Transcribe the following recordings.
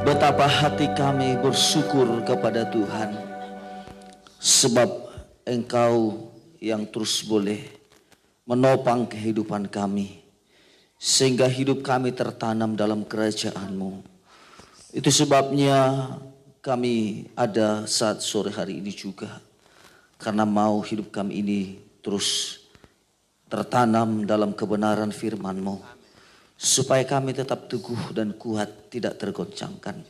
Betapa hati kami bersyukur kepada Tuhan, sebab Engkau yang terus boleh menopang kehidupan kami, sehingga hidup kami tertanam dalam kerajaan-Mu. Itu sebabnya kami ada saat sore hari ini juga, karena mau hidup kami ini terus tertanam dalam kebenaran firman-Mu, supaya kami tetap teguh dan kuat, tidak tergoncangkan.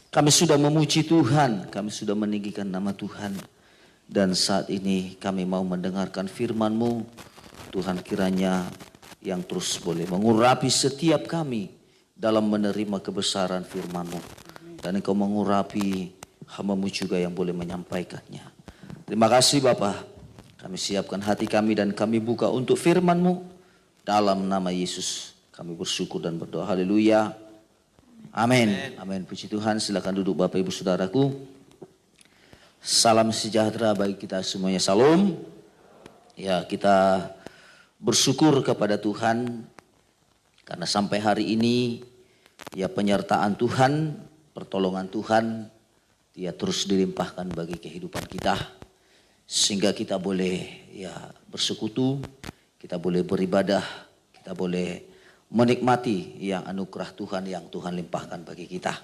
Kami sudah memuji Tuhan, kami sudah meninggikan nama Tuhan. Dan saat ini kami mau mendengarkan firman-Mu. Tuhan, kiranya yang terus boleh mengurapi setiap kami dalam menerima kebesaran firman-Mu. Dan Engkau mengurapi hamba-Mu juga yang boleh menyampaikannya. Terima kasih Bapa. Kami siapkan hati kami dan kami buka untuk firman-Mu. Dalam nama Yesus kami bersyukur dan berdoa. Haleluya. Amin. Amin. Puji Tuhan. Silakan duduk Bapak Ibu Saudaraku. Salam sejahtera bagi kita semuanya. Salam. Ya, kita bersyukur kepada Tuhan karena sampai hari ini ya penyertaan Tuhan, pertolongan Tuhan dia terus dilimpahkan bagi kehidupan kita, sehingga kita boleh ya bersekutu, kita boleh beribadah, kita boleh menikmati yang anugerah Tuhan yang Tuhan limpahkan bagi kita.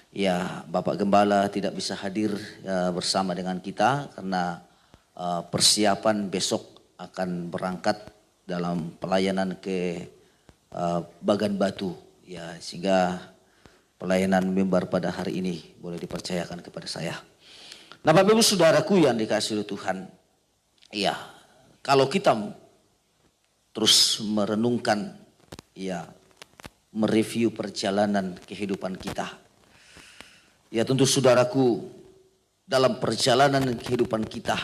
Ya, Bapak Gembala tidak bisa hadir bersama dengan kita karena persiapan besok akan berangkat dalam pelayanan ke Bagan Batu. Ya, sehingga pelayanan mimbar pada hari ini boleh dipercayakan kepada saya. Nah, Bapak Ibu Saudaraku yang dikasihi oleh Tuhan, ya, kalau kita terus merenungkan, ya, mereview perjalanan kehidupan kita. Ya, tentu saudaraku, dalam perjalanan kehidupan kita,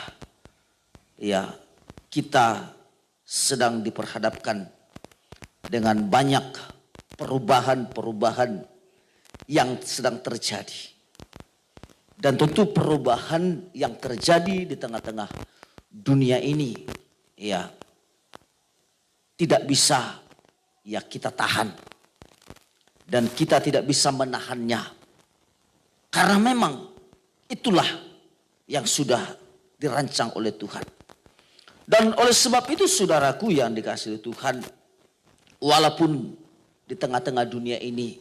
ya, kita sedang diperhadapkan dengan banyak perubahan-perubahan yang sedang terjadi. Dan tentu perubahan yang terjadi di tengah-tengah dunia ini, ya, tidak bisa ya kita tahan, dan kita tidak bisa menahannya, karena memang itulah yang sudah dirancang oleh Tuhan. Dan oleh sebab itu saudaraku yang dikasihi Tuhan, walaupun di tengah-tengah dunia ini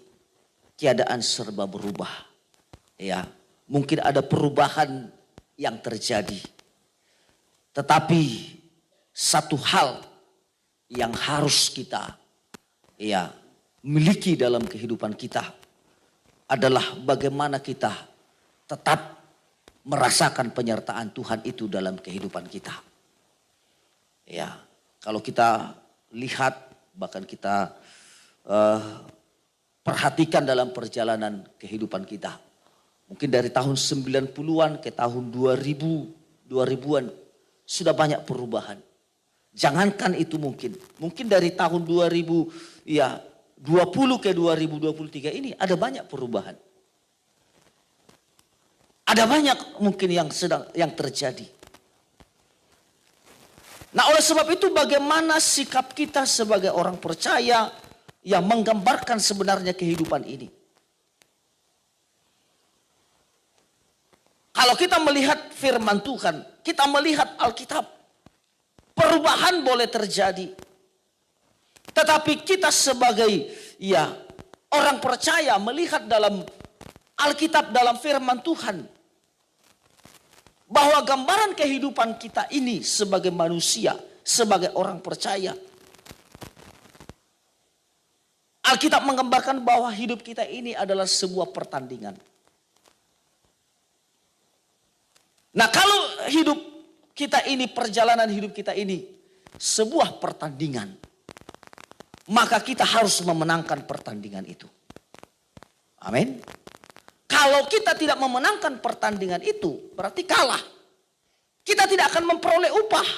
keadaan serba berubah, ya, mungkin ada perubahan yang terjadi, tetapi satu hal yang harus kita ya miliki dalam kehidupan kita adalah bagaimana kita tetap merasakan penyertaan Tuhan itu dalam kehidupan kita. Ya, kalau kita lihat, bahkan kita perhatikan dalam perjalanan kehidupan kita, mungkin dari tahun 90-an ke tahun 2000-an sudah banyak perubahan. Jangankan itu, mungkin dari tahun 2020 ke 2023 ini ada banyak perubahan. Ada banyak mungkin yang terjadi. Nah, oleh sebab itu bagaimana sikap kita sebagai orang percaya yang menggambarkan sebenarnya kehidupan ini. Kalau kita melihat firman Tuhan, kita melihat Alkitab, perubahan boleh terjadi. Tetapi kita sebagai ya orang percaya melihat dalam Alkitab, dalam firman Tuhan, bahwa gambaran kehidupan kita ini sebagai manusia, sebagai orang percaya, Alkitab menggambarkan bahwa hidup kita ini adalah sebuah pertandingan. Nah, kalau hidup kita ini, perjalanan hidup kita ini sebuah pertandingan, maka kita harus memenangkan pertandingan itu. Amin. Kalau kita tidak memenangkan pertandingan itu, berarti kalah. Kita tidak akan memperoleh upah.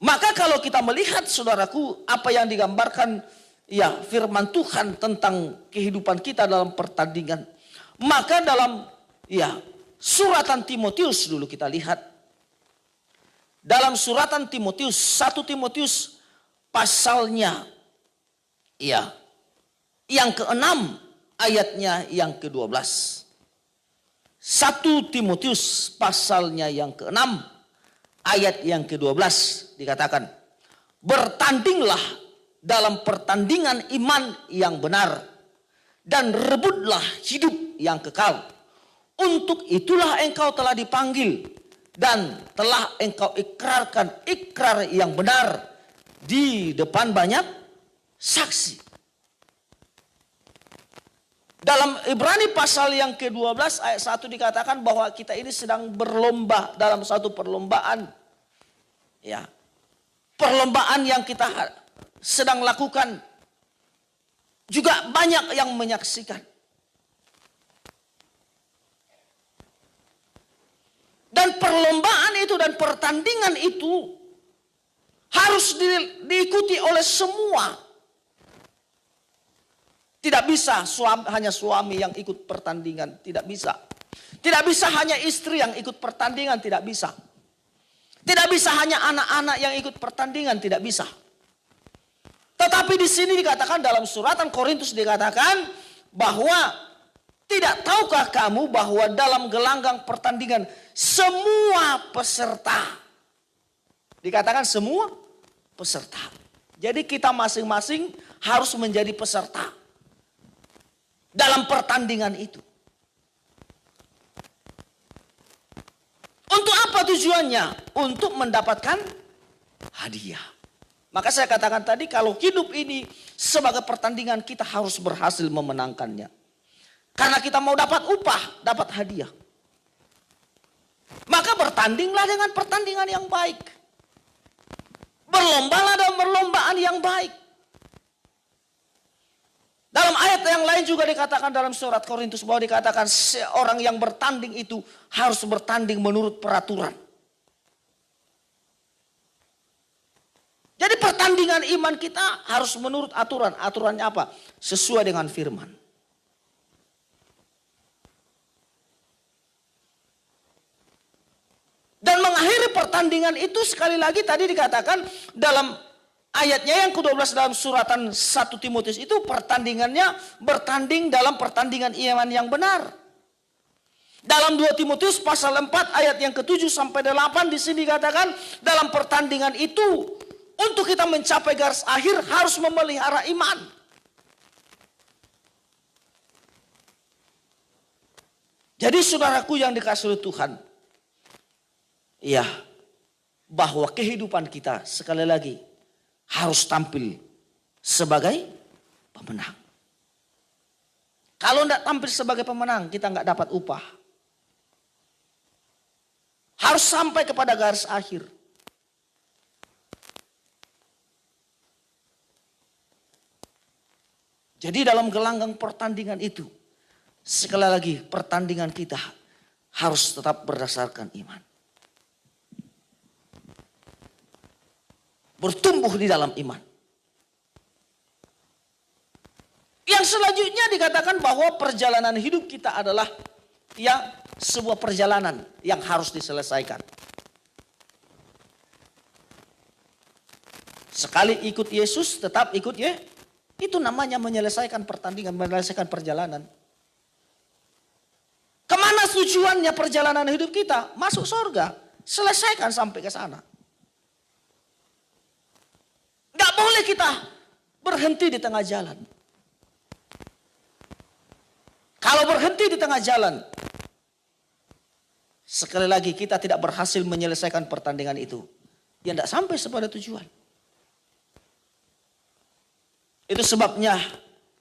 Maka kalau kita melihat saudaraku apa yang digambarkan ya firman Tuhan tentang kehidupan kita dalam pertandingan, maka dalam ya suratan Timotius dulu kita lihat. Dalam suratan Timotius, 1 Timotius pasalnya ya yang ke-6 ayatnya yang ke-12. 1 Timotius pasalnya yang ke-6 ayat yang ke-12 dikatakan, bertandinglah dalam pertandingan iman yang benar dan rebutlah hidup yang kekal. Untuk itulah engkau telah dipanggil dan telah engkau ikrarkan ikrar yang benar di depan banyak saksi. Dalam Ibrani pasal yang ke-12 ayat 1 dikatakan bahwa kita ini sedang berlomba dalam satu perlombaan. Ya. Perlombaan yang kita sedang lakukan. Juga banyak yang menyaksikan. Dan perlombaan itu dan pertandingan itu harus diikuti oleh semua. Tidak bisa hanya suami yang ikut pertandingan, tidak bisa. Tidak bisa hanya istri yang ikut pertandingan, tidak bisa. Tidak bisa hanya anak-anak yang ikut pertandingan, tidak bisa. Tetapi di sini dikatakan dalam suratan Korintus dikatakan bahwa tidak tahukah kamu bahwa dalam gelanggang pertandingan semua peserta. Dikatakan semua peserta. Jadi kita masing-masing harus menjadi peserta dalam pertandingan itu. Untuk apa tujuannya? Untuk mendapatkan hadiah. Maka saya katakan tadi kalau hidup ini sebagai pertandingan kita harus berhasil memenangkannya. Karena kita mau dapat upah, dapat hadiah. Maka bertandinglah dengan pertandingan yang baik. Berlombalah dalam perlombaan yang baik. Dalam ayat yang lain juga dikatakan dalam surat Korintus bahwa dikatakan seorang yang bertanding itu harus bertanding menurut peraturan. Jadi pertandingan iman kita harus menurut aturan. Aturannya apa? Sesuai dengan firman. Dan mengakhiri pertandingan itu sekali lagi tadi dikatakan dalam ayatnya yang ke-12 dalam suratan 1 Timotius itu pertandingannya bertanding dalam pertandingan iman yang benar. Dalam 2 Timotius pasal 4 ayat yang ke-7 sampai 8 di sini dikatakan dalam pertandingan itu untuk kita mencapai garis akhir harus memelihara iman. Jadi saudaraku yang dikasihi oleh Tuhan, ya, bahwa kehidupan kita sekali lagi harus tampil sebagai pemenang. Kalau tidak tampil sebagai pemenang, kita nggak dapat upah. Harus sampai kepada garis akhir. Jadi dalam gelanggang pertandingan itu, sekali lagi pertandingan kita harus tetap berdasarkan iman. Bertumbuh di dalam iman. Yang selanjutnya dikatakan bahwa perjalanan hidup kita adalah sebuah perjalanan yang harus diselesaikan. Sekali ikut Yesus, tetap ikut ya. Itu namanya menyelesaikan pertandingan, menyelesaikan perjalanan. Kemana tujuannya perjalanan hidup kita? Masuk surga. Selesaikan sampai ke sana. Gak boleh kita berhenti di tengah jalan. Kalau berhenti di tengah jalan, sekali lagi kita tidak berhasil menyelesaikan pertandingan itu. Ya tidak sampai kepada tujuan. Itu sebabnya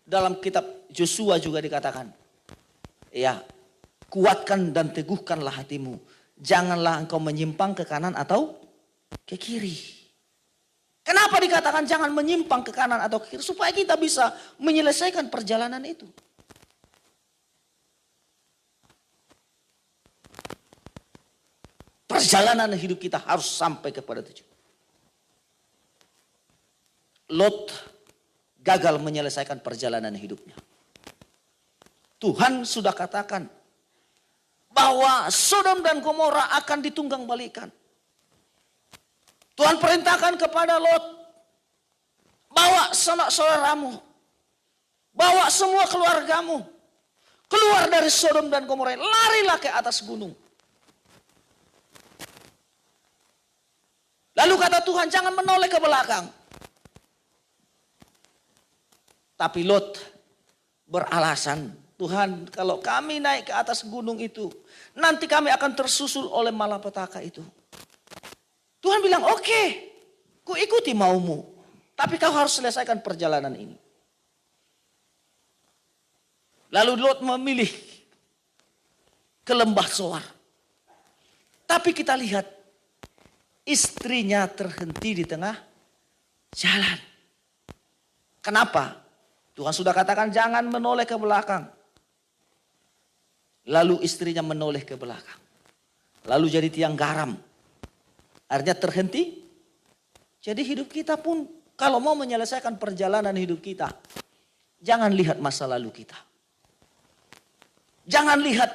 dalam kitab Yosua juga dikatakan, ya, kuatkan dan teguhkanlah hatimu. Janganlah engkau menyimpang ke kanan atau ke kiri. Kenapa dikatakan jangan menyimpang ke kanan atau ke kiri? Supaya kita bisa menyelesaikan perjalanan itu. Perjalanan hidup kita harus sampai kepada tujuan. Lot gagal menyelesaikan perjalanan hidupnya. Tuhan sudah katakan bahwa Sodom dan Gomora akan ditunggang balikan. Tuhan perintahkan kepada Lot, bawa sanak saudaramu, Bawa semua keluargamu. Keluar dari Sodom dan Gomora. Larilah ke atas gunung. Lalu kata Tuhan, jangan menoleh ke belakang. Tapi Lot beralasan, Tuhan, kalau kami naik ke atas gunung itu, nanti kami akan tersusul oleh malapetaka itu. Tuhan bilang, oke, ku ikuti maumu. Tapi kau harus selesaikan perjalanan ini. Lalu Lot memilih ke lembah Zoar. Tapi kita lihat, istrinya terhenti di tengah jalan. Kenapa? Tuhan sudah katakan jangan menoleh ke belakang. Lalu istrinya menoleh ke belakang. Lalu jadi tiang garam. Artinya terhenti. Jadi hidup kita pun kalau mau menyelesaikan perjalanan hidup kita. Jangan lihat masa lalu kita. Jangan lihat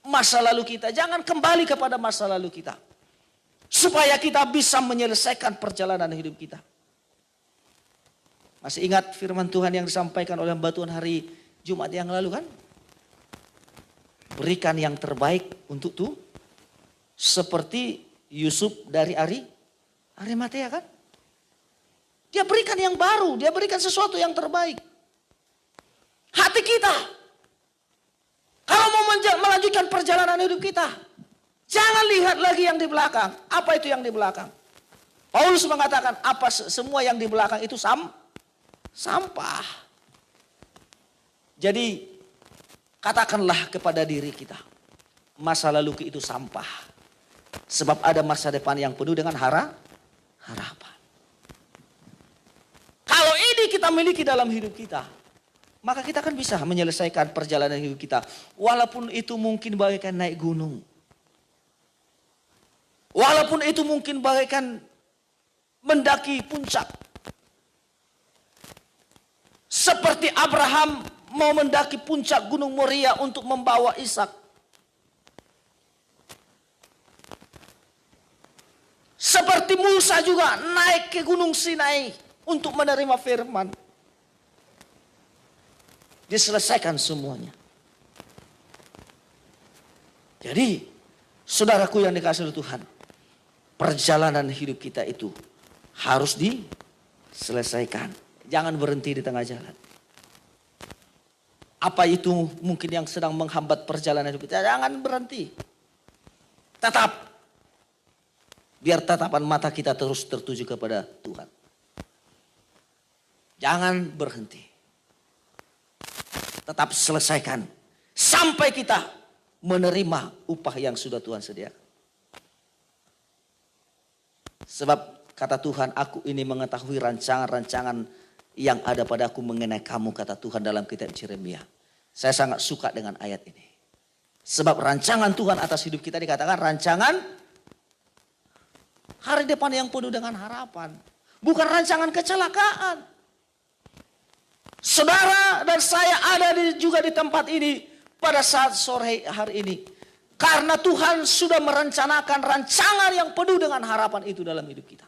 masa lalu kita. Jangan kembali kepada masa lalu kita. Supaya kita bisa menyelesaikan perjalanan hidup kita. Masih ingat firman Tuhan yang disampaikan oleh hamba Tuhan hari Jumat yang lalu kan? Berikan yang terbaik untuk tuh. Seperti Yusuf dari Arimatea kan? Dia berikan yang baru, dia berikan sesuatu yang terbaik. Hati kita. Kalau mau melanjutkan perjalanan hidup kita. Jangan lihat lagi yang di belakang. Apa itu yang di belakang? Paulus mengatakan apa semua yang di belakang itu sampah. Jadi katakanlah kepada diri kita. Masa lalu itu sampah. Sebab ada masa depan yang penuh dengan harapan. Kalau ini kita miliki dalam hidup kita, maka kita akan bisa menyelesaikan perjalanan hidup kita. Walaupun itu mungkin bagaikan naik gunung. Walaupun itu mungkin bagaikan mendaki puncak. Seperti Abraham mau mendaki puncak gunung Moria untuk membawa Ishak. Seperti Musa juga naik ke gunung Sinai untuk menerima firman. Diselesaikan semuanya. Jadi, saudaraku yang dikasihi oleh Tuhan, perjalanan hidup kita itu harus diselesaikan. Jangan berhenti di tengah jalan. Apa itu mungkin yang sedang menghambat perjalanan hidup kita? Jangan berhenti. Tetap. Biar tatapan mata kita terus tertuju kepada Tuhan. Jangan berhenti. Tetap selesaikan. Sampai kita menerima upah yang sudah Tuhan sediakan. Sebab kata Tuhan, aku ini mengetahui rancangan-rancangan yang ada padaku mengenai kamu, kata Tuhan dalam kitab Yeremia. Saya sangat suka dengan ayat ini. Sebab rancangan Tuhan atas hidup kita dikatakan rancangan hari depan yang penuh dengan harapan. Bukan rancangan kecelakaan. Saudara dan saya ada juga di tempat ini pada saat sore hari ini. Karena Tuhan sudah merencanakan rancangan yang penuh dengan harapan itu dalam hidup kita.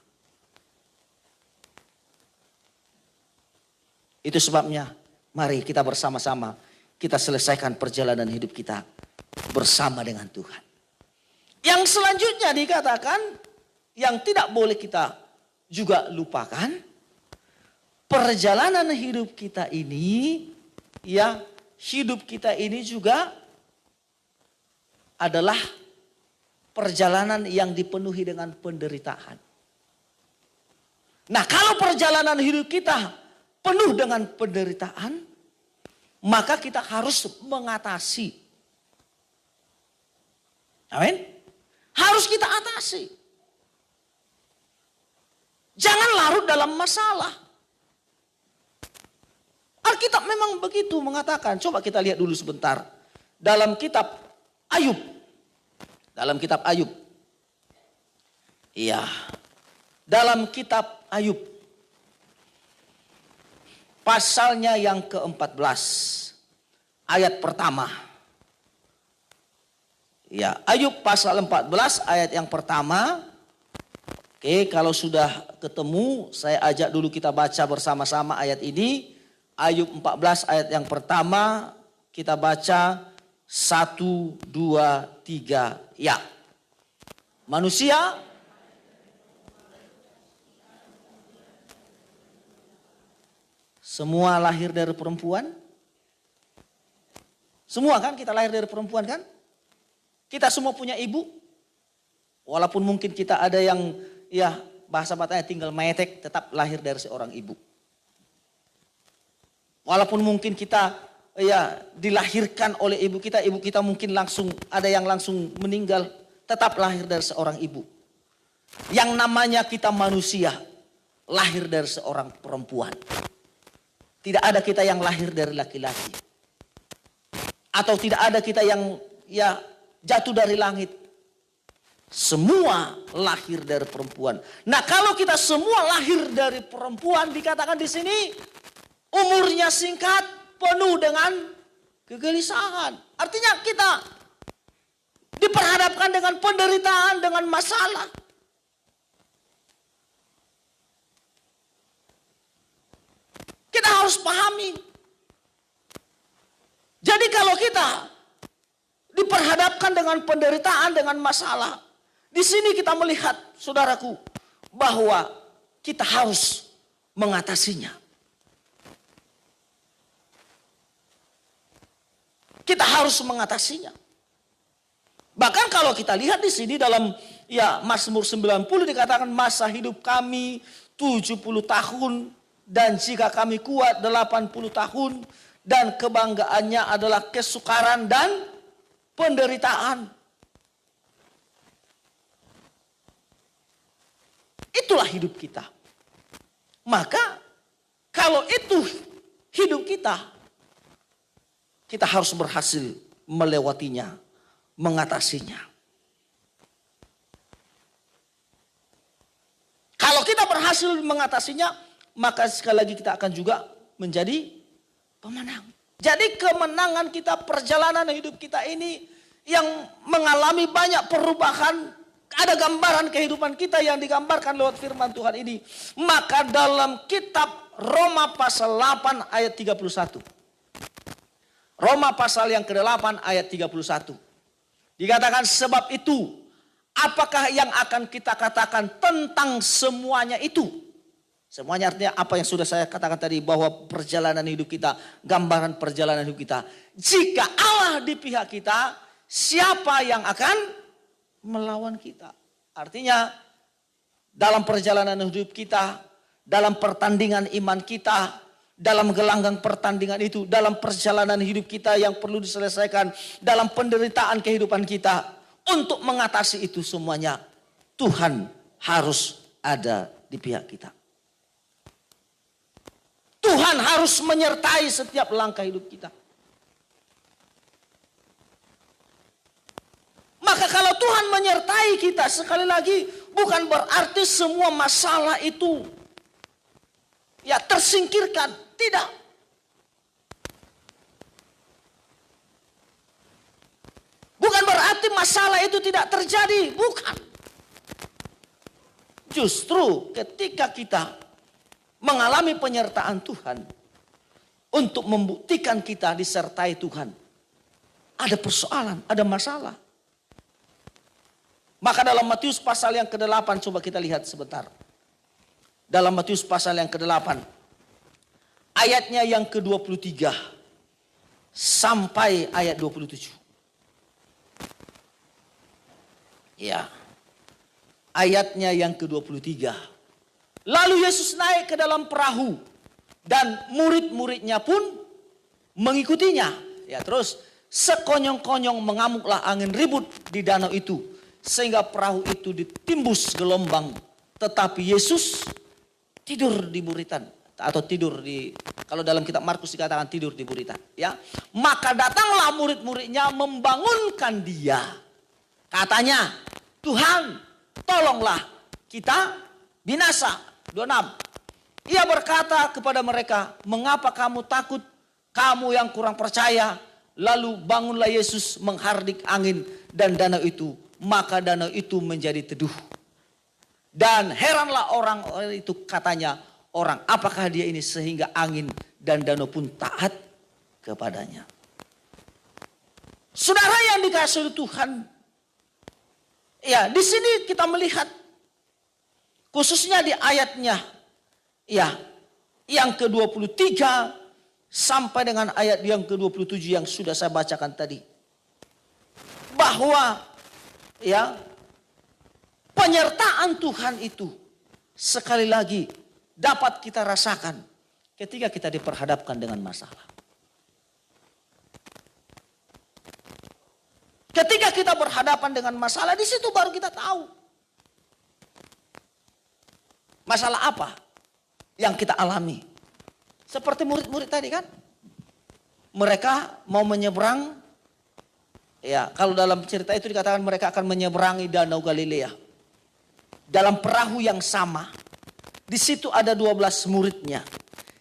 Itu sebabnya mari kita bersama-sama kita selesaikan perjalanan hidup kita bersama dengan Tuhan. Yang selanjutnya dikatakan yang tidak boleh kita juga lupakan, perjalanan hidup kita ini, ya hidup kita ini juga adalah perjalanan yang dipenuhi dengan penderitaan. Nah, kalau perjalanan hidup kita penuh dengan penderitaan, maka kita harus mengatasi. Amin. Harus kita atasi. Jangan larut dalam masalah. Alkitab memang begitu mengatakan. Coba kita lihat dulu sebentar. Dalam kitab Ayub. Dalam kitab Ayub. Iya. Dalam kitab Ayub. Pasalnya yang ke-14. Ayat pertama. Ya, Ayub pasal 14 ayat yang pertama. Oke, kalau sudah ketemu, saya ajak dulu kita baca bersama-sama ayat ini. Ayub 14 ayat yang pertama kita baca 1, 2, 3 ya. Manusia semua lahir dari perempuan. Semua kan kita lahir dari perempuan kan? Kita semua punya ibu. Walaupun mungkin kita ada yang ya bahasa batanya tinggal metek, tetap lahir dari seorang ibu. Walaupun mungkin kita ya dilahirkan oleh ibu kita mungkin langsung ada yang langsung meninggal, tetap lahir dari seorang ibu. Yang namanya kita manusia lahir dari seorang perempuan. Tidak ada kita yang lahir dari laki-laki. Atau tidak ada kita yang ya jatuh dari langit. Semua lahir dari perempuan. Nah, kalau kita semua lahir dari perempuan, dikatakan di sini umurnya singkat, penuh dengan kegelisahan. Artinya kita diperhadapkan dengan penderitaan, dengan masalah. Kita harus pahami. Jadi kalau kita diperhadapkan dengan penderitaan, dengan masalah, di sini kita melihat, saudaraku, bahwa kita harus mengatasinya. Kita harus mengatasinya. Bahkan kalau kita lihat di sini dalam ya Mazmur 90 dikatakan masa hidup kami 70 tahun dan jika kami kuat 80 tahun dan kebanggaannya adalah kesukaran dan penderitaan. Itulah hidup kita. Maka kalau itu hidup kita, kita harus berhasil melewatinya, mengatasinya. Kalau kita berhasil mengatasinya, maka sekali lagi kita akan juga menjadi pemenang. Jadi kemenangan kita, perjalanan hidup kita ini yang mengalami banyak perubahan. Ada gambaran kehidupan kita yang digambarkan lewat firman Tuhan ini. Maka dalam kitab Roma pasal 8 ayat 31. Roma pasal yang ke-8 ayat 31. Dikatakan sebab itu, apakah yang akan kita katakan tentang semuanya itu? Semuanya artinya apa yang sudah saya katakan tadi, bahwa perjalanan hidup kita, gambaran perjalanan hidup kita. Jika Allah di pihak kita, siapa yang akan melawan kita? Artinya dalam perjalanan hidup kita, dalam pertandingan iman kita, dalam gelanggang pertandingan itu, dalam perjalanan hidup kita yang perlu diselesaikan, dalam penderitaan kehidupan kita, untuk mengatasi itu semuanya, Tuhan harus ada di pihak kita. Tuhan harus menyertai setiap langkah hidup kita. Maka kalau Tuhan menyertai kita, sekali lagi bukan berarti semua masalah itu ya tersingkirkan. Tidak. Bukan berarti masalah itu tidak terjadi. Bukan. Justru ketika kita mengalami penyertaan Tuhan untuk membuktikan kita disertai Tuhan, ada persoalan, ada masalah. Maka dalam Matius pasal yang ke-8, coba kita lihat sebentar. Dalam Matius pasal yang ke-8, ayatnya yang ke-23 sampai ayat 27. Ya, ayatnya yang ke-23. Lalu Yesus naik ke dalam perahu dan murid-muridnya pun mengikutinya. Ya, terus sekonyong-konyong mengamuklah angin ribut di danau itu, sehingga perahu itu ditimbus gelombang, tetapi Yesus tidur di buritan, atau tidur di, kalau dalam kitab Markus dikatakan tidur di buritan, ya. Maka datanglah murid-muridnya membangunkan dia. Katanya, Tuhan, tolonglah kita binasa. 26. Ia berkata kepada mereka, mengapa kamu takut, kamu yang kurang percaya? Lalu bangunlah Yesus menghardik angin dan danau itu, maka danau itu menjadi teduh. Dan heranlah orang itu, katanya, orang apakah dia ini sehingga angin dan danau pun taat kepadanya. Saudara yang dikasihi Tuhan, ya di sini kita melihat khususnya di ayatnya ya yang ke-23 sampai dengan ayat yang ke-27 yang sudah saya bacakan tadi. Bahwa ya penyertaan Tuhan itu sekali lagi dapat kita rasakan ketika kita diperhadapkan dengan masalah. Ketika kita berhadapan dengan masalah, di situ baru kita tahu. Masalah apa yang kita alami. Seperti murid-murid tadi kan. Mereka mau menyeberang. Ya, kalau dalam cerita itu dikatakan mereka akan menyeberangi Danau Galilea. Dalam perahu yang sama. Di situ ada 12 muridnya.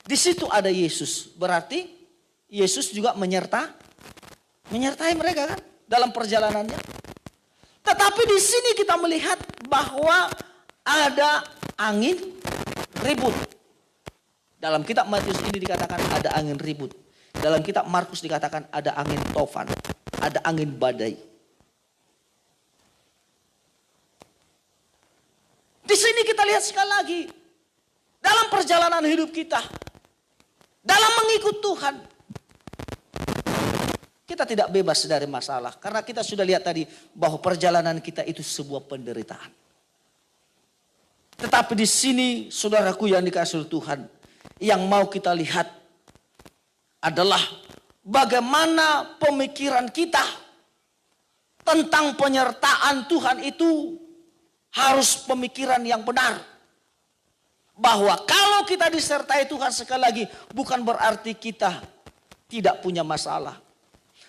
Di situ ada Yesus. Berarti Yesus juga menyertai mereka kan dalam perjalanannya. Tetapi di sini kita melihat bahwa ada angin ribut. Dalam kitab Matius ini dikatakan ada angin ribut. Dalam kitab Markus dikatakan ada angin tofan, ada angin badai. Di sini kita lihat sekali lagi dalam perjalanan hidup kita, dalam mengikut Tuhan, kita tidak bebas dari masalah. Karena kita sudah lihat tadi bahwa perjalanan kita itu sebuah penderitaan. Tetapi di sini saudaraku yang dikasihi Tuhan, yang mau kita lihat adalah bagaimana pemikiran kita tentang penyertaan Tuhan itu harus pemikiran yang benar. Bahwa kalau kita disertai Tuhan sekali lagi bukan berarti kita tidak punya masalah.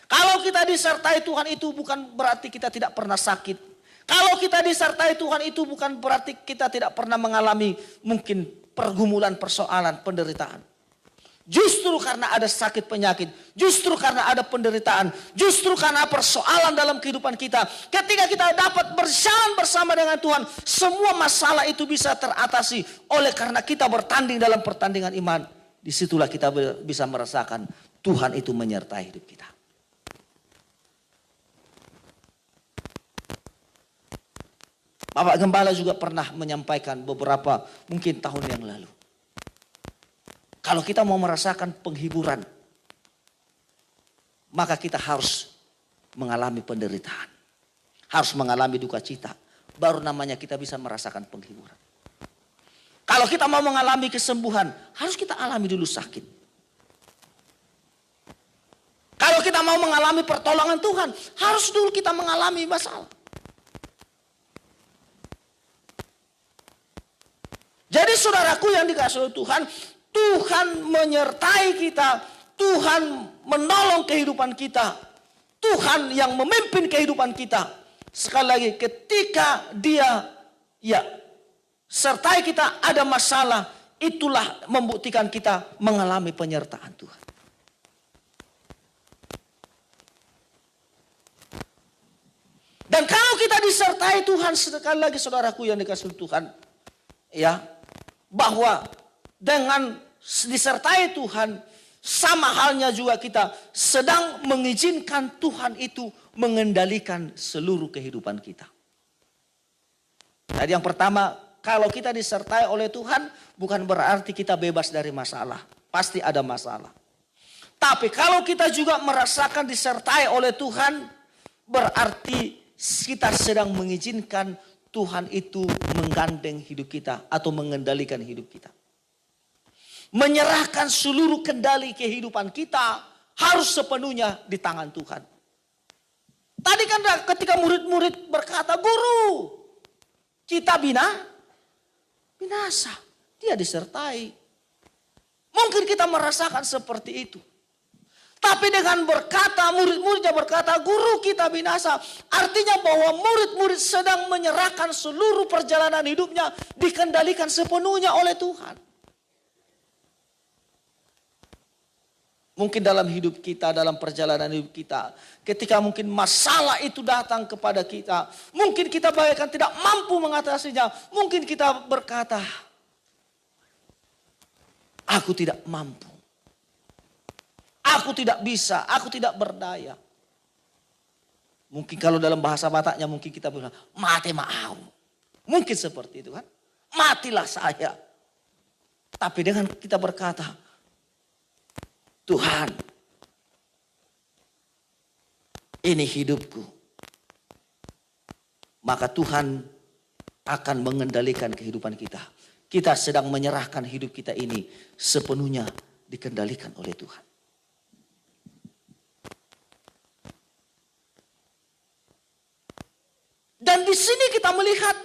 Kalau kita disertai Tuhan itu bukan berarti kita tidak pernah sakit. Kalau kita disertai Tuhan itu bukan berarti kita tidak pernah mengalami mungkin pergumulan, persoalan, penderitaan. Justru karena ada sakit penyakit, justru karena ada penderitaan, justru karena persoalan dalam kehidupan kita. Ketika kita dapat berjalan bersama dengan Tuhan, semua masalah itu bisa teratasi oleh karena kita bertanding dalam pertandingan iman. Disitulah kita bisa merasakan Tuhan itu menyertai hidup kita. Bapak Gembala juga pernah menyampaikan beberapa mungkin tahun yang lalu. Kalau kita mau merasakan penghiburan, maka kita harus mengalami penderitaan. Harus mengalami duka cita. Baru namanya kita bisa merasakan penghiburan. Kalau kita mau mengalami kesembuhan, harus kita alami dulu sakit. Kalau kita mau mengalami pertolongan Tuhan, harus dulu kita mengalami masalah. Jadi saudaraku yang dikasihi Tuhan, Tuhan menyertai kita, Tuhan menolong kehidupan kita, Tuhan yang memimpin kehidupan kita. Sekali lagi ketika Dia sertai kita ada masalah, itulah membuktikan kita mengalami penyertaan Tuhan. Dan kalau kita disertai Tuhan, sekali lagi saudaraku yang dikasihi Tuhan, bahwa dengan disertai Tuhan, sama halnya juga kita sedang mengizinkan Tuhan itu mengendalikan seluruh kehidupan kita. Jadi yang pertama, kalau kita disertai oleh Tuhan, bukan berarti kita bebas dari masalah. Pasti ada masalah. Tapi kalau kita juga merasakan disertai oleh Tuhan, berarti kita sedang mengizinkan Tuhan itu menggandeng hidup kita atau mengendalikan hidup kita. Menyerahkan seluruh kendali kehidupan kita harus sepenuhnya di tangan Tuhan. Tadi kan ketika murid-murid berkata, "Guru, kita binasa." Dia disertai. Mungkin kita merasakan seperti itu. Tapi dengan berkata, murid-muridnya berkata, "Guru, kita binasa." Artinya bahwa murid-murid sedang menyerahkan seluruh perjalanan hidupnya dikendalikan sepenuhnya oleh Tuhan. Mungkin dalam hidup kita, dalam perjalanan hidup kita, ketika mungkin masalah itu datang kepada kita, mungkin kita bagaikan tidak mampu mengatasinya, mungkin kita berkata, "Aku tidak mampu." Aku tidak bisa, aku tidak berdaya. Mungkin kalau dalam bahasa Bataknya mungkin kita bilang, mati mau. Mungkin seperti itu kan. Matilah saya. Tapi dengan kita berkata, Tuhan, ini hidupku. Maka Tuhan akan mengendalikan kehidupan kita. Kita sedang menyerahkan hidup kita ini sepenuhnya dikendalikan oleh Tuhan. Dan di sini kita melihat,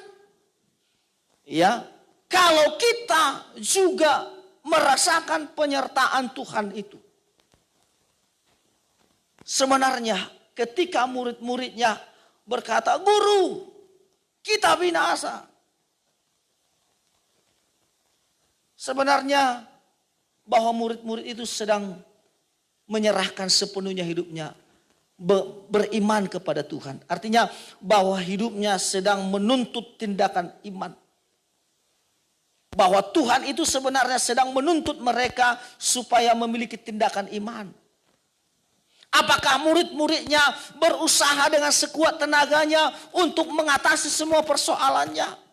ya, kalau kita juga merasakan penyertaan Tuhan itu. Sebenarnya ketika murid-muridnya berkata, Guru, kita binasa. Sebenarnya bahwa murid-murid itu sedang menyerahkan sepenuhnya hidupnya, beriman kepada Tuhan. Artinya bahwa hidupnya sedang menuntut tindakan iman. Bahwa Tuhan itu sebenarnya sedang menuntut mereka supaya memiliki tindakan iman. Apakah murid-muridnya berusaha dengan sekuat tenaganya untuk mengatasi semua persoalannya?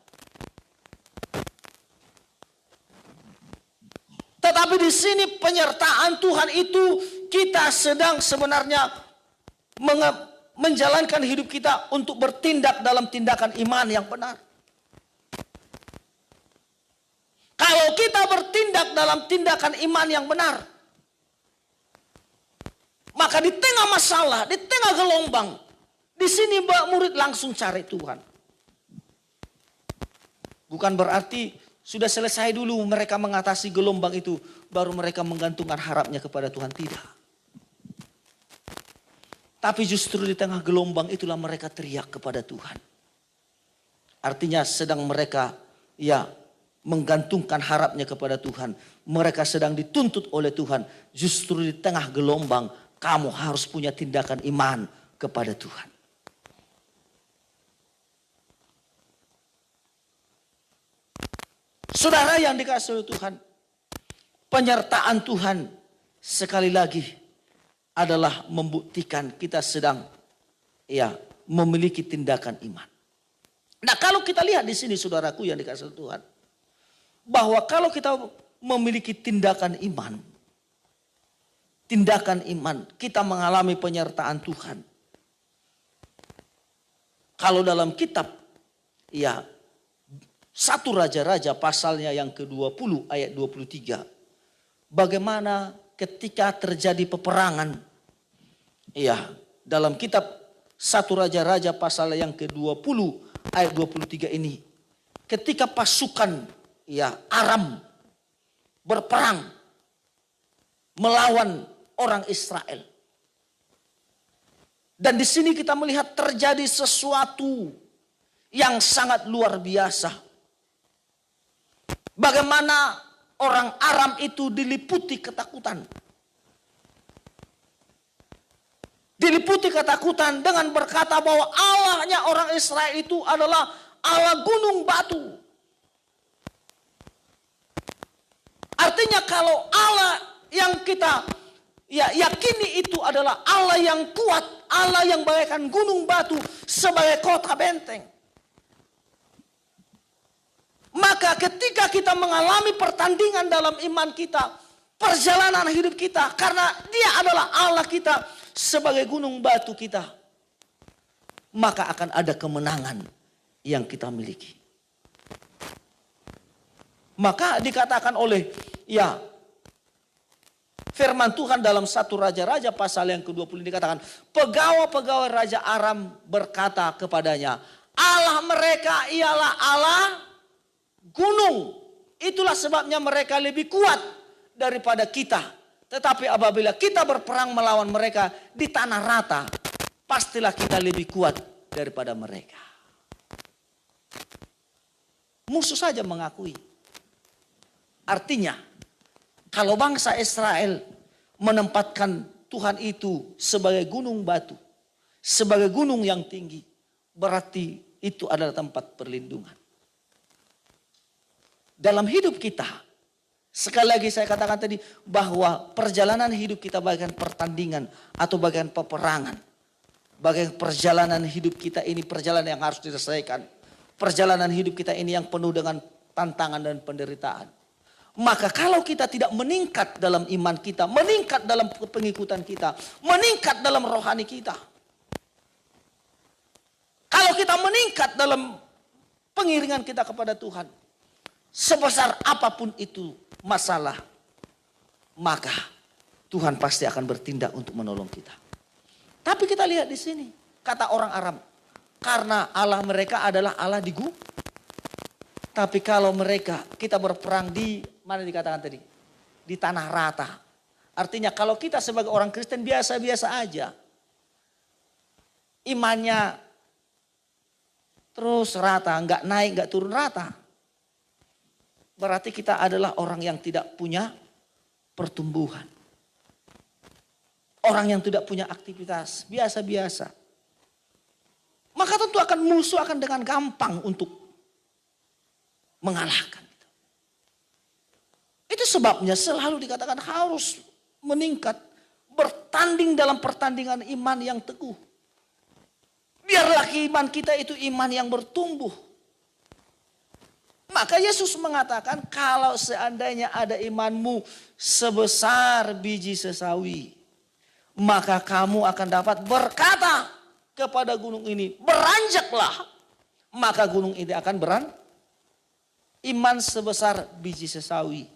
Tetapi di sini penyertaan Tuhan itu kita sedang sebenarnya menjalankan hidup kita untuk bertindak dalam tindakan iman yang benar. Kalau kita bertindak dalam tindakan iman yang benar, maka di tengah masalah, di tengah gelombang, di sini murid langsung cari Tuhan. Bukan berarti sudah selesai dulu mereka mengatasi gelombang itu, baru mereka menggantungkan harapnya kepada Tuhan. Tidak. Tapi justru di tengah gelombang itulah mereka teriak kepada Tuhan. Artinya sedang mereka menggantungkan harapnya kepada Tuhan. Mereka sedang dituntut oleh Tuhan. Justru di tengah gelombang kamu harus punya tindakan iman kepada Tuhan. Saudara yang dikasihi oleh Tuhan, penyertaan Tuhan sekali lagi adalah membuktikan kita sedang memiliki tindakan iman. Nah, kalau kita lihat di sini saudaraku yang dikasihi Tuhan, bahwa kalau kita memiliki tindakan iman, kita mengalami penyertaan Tuhan. Kalau dalam kitab 1 Raja-Raja pasalnya yang ke-20 ayat 23, bagaimana ketika terjadi peperangan, dalam kitab 1 Raja-Raja pasal yang ke-20 ayat 23 ini, ketika pasukan Aram berperang melawan orang Israel. Dan di sini kita melihat terjadi sesuatu yang sangat luar biasa. Bagaimana orang Aram itu diliputi ketakutan. Diliputi ketakutan dengan berkata bahwa Allahnya orang Israel itu adalah Allah gunung batu. Artinya kalau Allah yang kita yakini itu adalah Allah yang kuat, Allah yang bagaikan gunung batu sebagai kota benteng. Maka ketika kita mengalami pertandingan dalam iman kita, perjalanan hidup kita, karena Dia adalah Allah kita sebagai gunung batu kita, maka akan ada kemenangan yang kita miliki. Maka dikatakan oleh firman Tuhan dalam 1 Raja-Raja pasal yang ke-20 dikatakan, pegawai-pegawai Raja Aram berkata kepadanya, Allah mereka ialah Allah gunung. Itulah sebabnya mereka lebih kuat daripada kita. Tetapi apabila kita berperang melawan mereka di tanah rata, pastilah kita lebih kuat daripada mereka. Musuh saja mengakui. Artinya, kalau bangsa Israel menempatkan Tuhan itu sebagai gunung batu, sebagai gunung yang tinggi, berarti itu adalah tempat perlindungan. Dalam hidup kita, Sekali lagi saya katakan tadi bahwa perjalanan hidup kita bagian pertandingan atau bagian peperangan. Bagian perjalanan hidup kita ini perjalanan yang harus diselesaikan. Perjalanan hidup kita ini yang penuh dengan tantangan dan penderitaan. Maka kalau kita tidak meningkat dalam iman kita, meningkat dalam pengikutan kita, meningkat dalam rohani kita. Kalau kita meningkat dalam pengiringan kita kepada Tuhan, sebesar apapun itu masalah, maka Tuhan pasti akan bertindak untuk menolong kita. Tapi kita lihat di sini, kata orang Aram, karena Allah mereka adalah Allah di gunung. Tapi kalau mereka, kita berperang di, mana dikatakan tadi? Di tanah rata. Artinya kalau kita sebagai orang Kristen biasa-biasa aja. Imannya terus rata, enggak naik, enggak turun rata. Berarti kita adalah orang yang tidak punya pertumbuhan. Orang yang tidak punya aktivitas, biasa-biasa. Maka tentu akan musuh akan dengan gampang untuk mengalahkan. Itu sebabnya selalu dikatakan harus meningkat. Bertanding dalam pertandingan iman yang teguh. Biarlah iman kita itu iman yang bertumbuh. Maka Yesus mengatakan kalau seandainya ada imanmu sebesar biji sesawi. Maka kamu akan dapat berkata kepada gunung ini, beranjaklah. Maka gunung ini akan iman sebesar biji sesawi.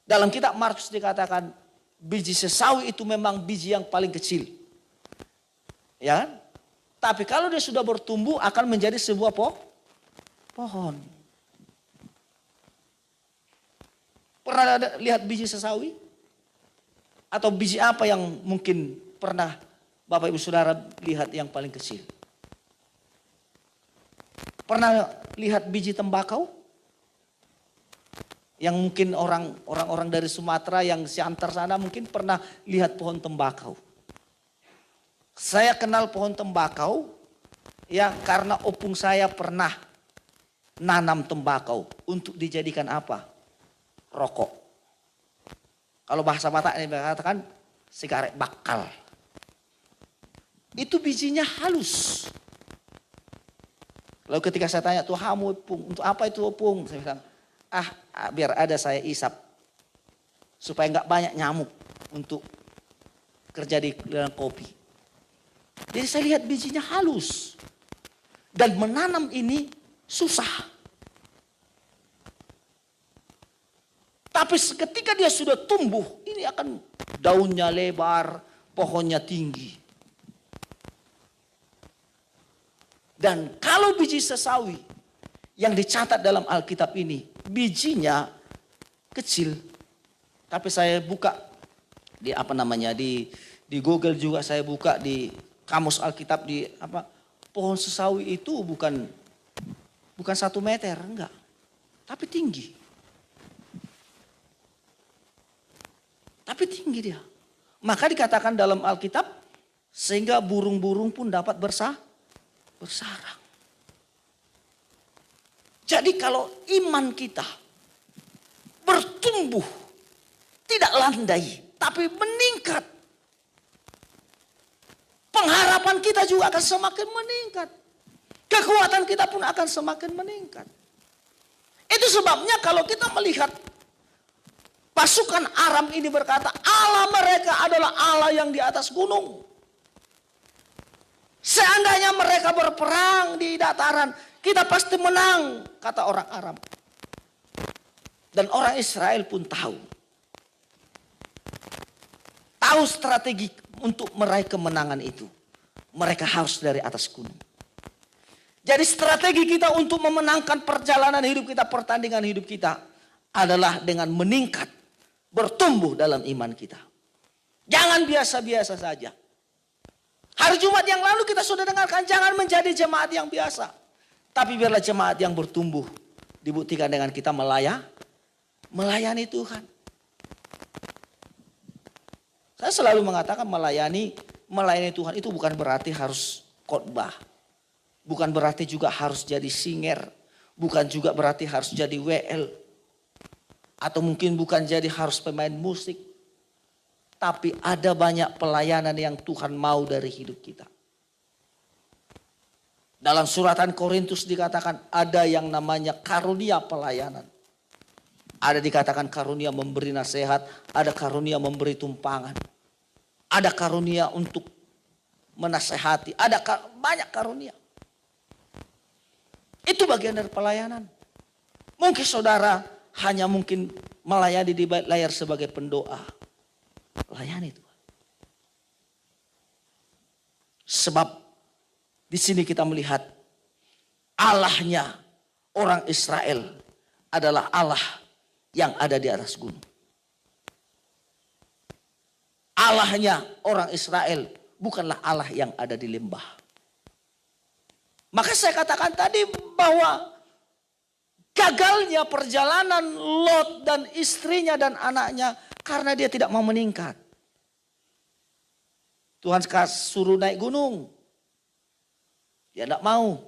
Dalam kitab Markus dikatakan biji sesawi itu memang biji yang paling kecil. Ya kan? Tapi kalau dia sudah bertumbuh akan menjadi sebuah pohon. Pernah lihat biji sesawi? Atau biji apa yang mungkin pernah Bapak Ibu Saudara lihat yang paling kecil? Pernah lihat biji tembakau? Yang mungkin orang-orang dari Sumatera yang Siantar sana mungkin pernah lihat pohon tembakau. Saya kenal pohon tembakau ya karena opung saya pernah nanam tembakau untuk dijadikan apa? Rokok. Kalau bahasa Batak ini mengatakan sigaret bakal. Itu bijinya halus. Lalu ketika saya tanya, Tuhanmu opung, untuk apa itu opung? Saya bilang, biar ada saya isap. Supaya enggak banyak nyamuk untuk kerja di dalam kopi. Jadi saya lihat bijinya halus. Dan menanam ini susah. Tapi ketika dia sudah tumbuh, ini akan daunnya lebar, pohonnya tinggi. Dan kalau biji sesawi yang dicatat dalam Alkitab ini, bijinya kecil. Tapi saya buka di Google juga saya buka di kamus Alkitab pohon sesawi itu bukan 1 meter, enggak. Tapi tinggi. Tapi tinggi dia. Maka dikatakan dalam Alkitab, sehingga burung-burung pun dapat bersarang. Jadi kalau iman kita bertumbuh, tidak landai, tapi meningkat. Pengharapan kita juga akan semakin meningkat. Kekuatan kita pun akan semakin meningkat. Itu sebabnya kalau kita melihat pasukan Aram ini berkata, Allah mereka adalah Allah yang di atas gunung. Seandainya mereka berperang di dataran, kita pasti menang, kata orang Aram. Dan orang Israel pun tahu. Tahu strategi untuk meraih kemenangan itu. Mereka harus dari atas gunung. Jadi strategi kita untuk memenangkan perjalanan hidup kita, pertandingan hidup kita adalah dengan meningkat. Bertumbuh dalam iman kita. Jangan biasa-biasa saja. Hari Jumat yang lalu kita sudah dengarkan jangan menjadi jemaat yang biasa. Tapi biarlah jemaat yang bertumbuh. Dibuktikan dengan kita melayani Tuhan. Saya selalu mengatakan melayani Tuhan itu bukan berarti harus khotbah. Bukan berarti juga harus jadi singer. Bukan juga berarti harus jadi WL. Atau mungkin bukan jadi harus pemain musik. Tapi ada banyak pelayanan yang Tuhan mau dari hidup kita. Dalam suratan Korintus dikatakan ada yang namanya karunia pelayanan. Ada dikatakan karunia memberi nasihat, ada karunia memberi tumpangan. Ada karunia untuk menasehati, ada banyak karunia. Itu bagian dari pelayanan. Mungkin saudara hanya mungkin melayani di layar sebagai pendoa. Layani Tuhan. Sebab di sini kita melihat Allahnya orang Israel adalah Allah yang ada di atas gunung. Allahnya orang Israel bukanlah Allah yang ada di lembah. Maka saya katakan tadi bahwa gagalnya perjalanan Lot dan istrinya dan anaknya karena dia tidak mau meningkat. Tuhan suruh naik gunung. Dia tidak mau.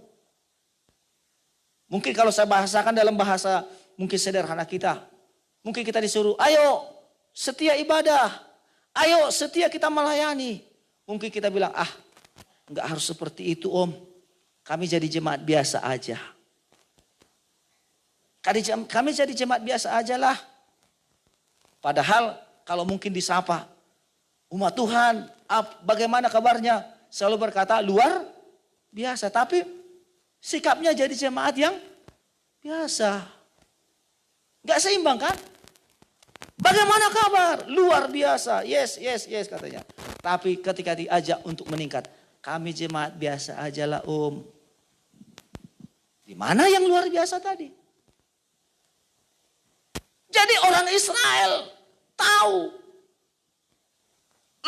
Mungkin kalau saya bahasakan dalam bahasa mungkin sederhana kita. Mungkin kita disuruh, ayo setia ibadah. Ayo setia kita melayani. Mungkin kita bilang, enggak harus seperti itu om. Kami jadi jemaat biasa aja. Kami jadi jemaat biasa aja lah. Padahal kalau mungkin disapa, umat Tuhan, bagaimana kabarnya? Selalu berkata luar biasa. Tapi sikapnya jadi jemaat yang biasa. Enggak seimbang kan? Bagaimana kabar? Luar biasa. Yes katanya. Tapi ketika diajak untuk meningkat, kami jemaat biasa aja lah om. Di mana yang luar biasa tadi? Jadi orang Israel tahu.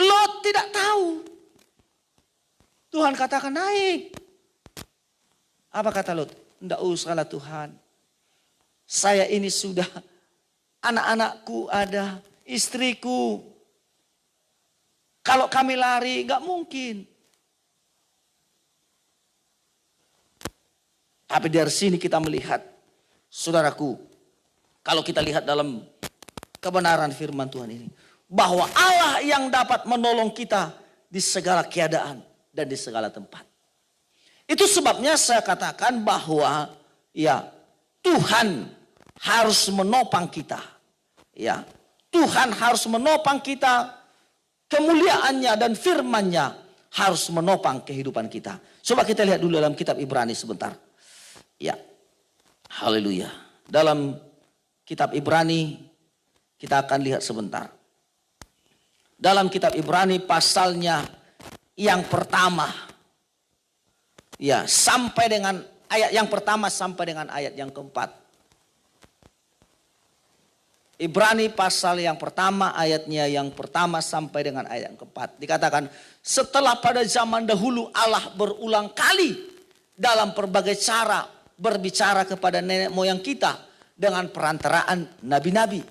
Lot tidak tahu. Tuhan katakan naik. Apa kata Lot? Tidak usahlah Tuhan. Saya ini sudah, anak-anakku ada, istriku. Kalau kami lari gak mungkin. Tapi dari sini kita melihat, saudaraku, kalau kita lihat dalam kebenaran firman Tuhan ini, bahwa Allah yang dapat menolong kita di segala keadaan dan di segala tempat. Itu sebabnya saya katakan bahwa ya Tuhan harus menopang kita. Ya, Tuhan harus menopang kita, kemuliaannya dan firman-Nya harus menopang kehidupan kita. Coba kita lihat dulu dalam kitab Ibrani sebentar. Ya, haleluya. Dalam kitab Ibrani kita akan lihat sebentar. Dalam kitab Ibrani pasalnya yang pertama. Ya, sampai dengan ayat yang pertama sampai dengan ayat yang keempat. Ibrani pasal yang pertama ayatnya yang pertama sampai dengan ayat yang keempat. Dikatakan setelah pada zaman dahulu Allah berulang kali dalam berbagai cara berbicara kepada nenek moyang kita dengan perantaraan nabi-nabi.